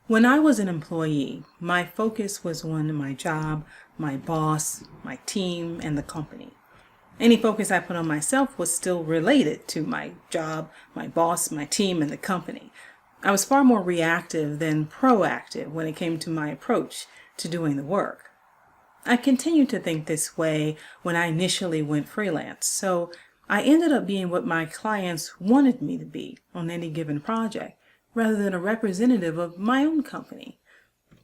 When I was an employee, my focus was on my job, my boss, my team, and the company. Any focus I put on myself was still related to my job, my boss, my team, and the company. I was far more reactive than proactive when it came to my approach to doing the work. I continued to think this way when I initially went freelance, so I ended up being what my clients wanted me to be on any given project, rather than a representative of my own company.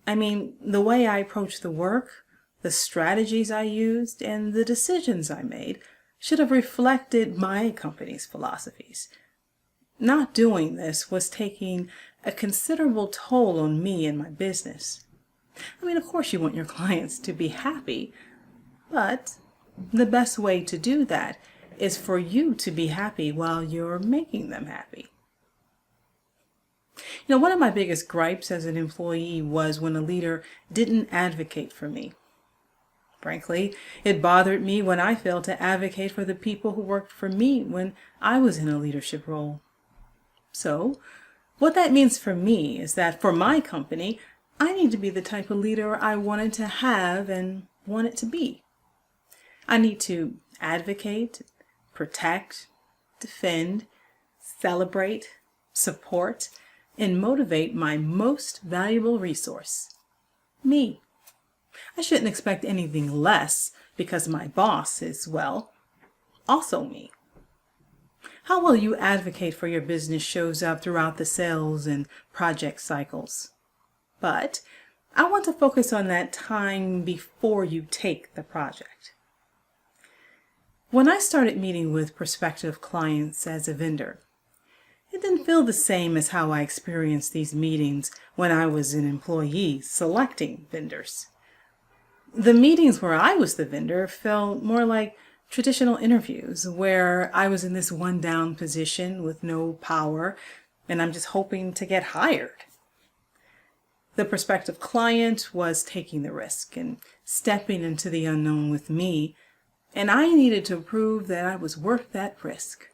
The way I approached the work, the strategies I used, and the decisions I made should have reflected my company's philosophies. Not doing this was taking a considerable toll on me and my business. Of course you want your clients to be happy, but the best way to do that is for you to be happy while you're making them happy. One of my biggest gripes as an employee was when a leader didn't advocate for me. Frankly, it bothered me when I failed to advocate for the people who worked for me when I was in a leadership role. So, what that means for me is that for my company, I need to be the type of leader I wanted to have and wanted to be. I need to advocate, protect, defend, celebrate, support, and motivate my most valuable resource, me. I shouldn't expect anything less because my boss is, also me. How well you advocate for your business shows up throughout the sales and project cycles. But I want to focus on that time before you take the project. When I started meeting with prospective clients as a vendor, it didn't feel the same as how I experienced these meetings when I was an employee selecting vendors. The meetings where I was the vendor felt more like traditional interviews where I was in this one-down position with no power and I'm just hoping to get hired. The prospective client was taking the risk and stepping into the unknown with me, and I needed to prove that I was worth that risk.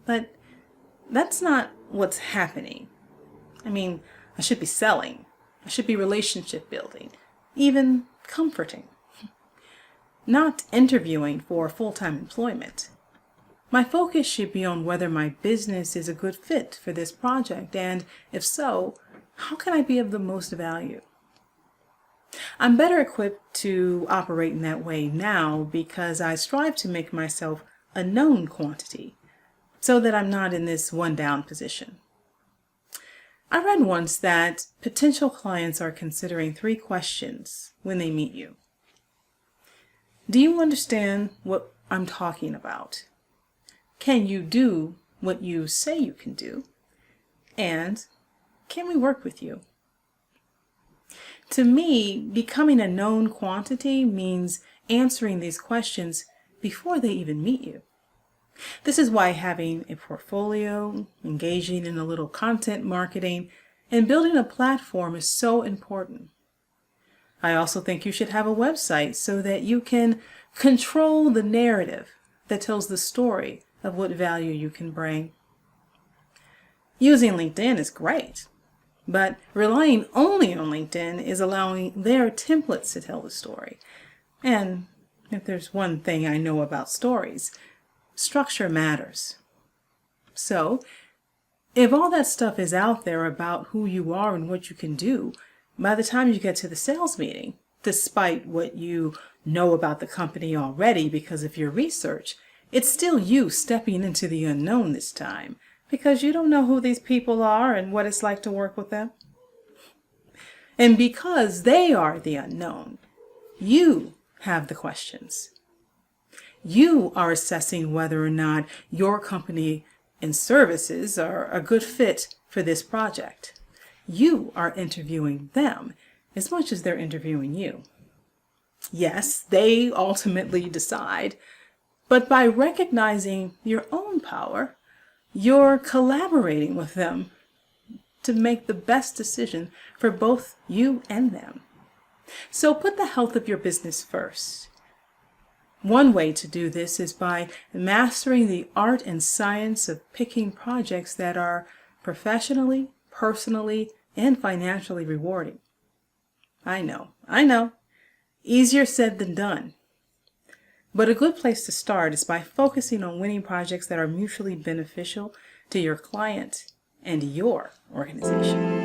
But that's not what's happening. I should be selling. I should be relationship building, even comforting. Not interviewing for full-time employment. My focus should be on whether my business is a good fit for this project, and if so, how can I be of the most value? I'm better equipped to operate in that way now because I strive to make myself a known quantity so that I'm not in this one-down position. I read once that potential clients are considering 3 questions when they meet you. Do you understand what I'm talking about? Can you do what you say you can do? And can we work with you? To me, becoming a known quantity means answering these questions before they even meet you. This is why having a portfolio, engaging in a little content marketing, and building a platform is so important. I also think you should have a website so that you can control the narrative that tells the story of what value you can bring. Using LinkedIn is great, but relying only on LinkedIn is allowing their templates to tell the story. And if there's one thing I know about stories, structure matters. So, if all that stuff is out there about who you are and what you can do, by the time you get to the sales meeting, despite what you know about the company already because of your research, it's still you stepping into the unknown this time because you don't know who these people are and what it's like to work with them. And because they are the unknown, you have the questions. You are assessing whether or not your company and services are a good fit for this project. You are interviewing them as much as they're interviewing you. Yes, they ultimately decide, but by recognizing your own power, you're collaborating with them to make the best decision for both you and them. So put the health of your business first. One way to do this is by mastering the art and science of picking projects that are professionally, personally, and financially rewarding. I know. Easier said than done. But a good place to start is by focusing on winning projects that are mutually beneficial to your client and your organization.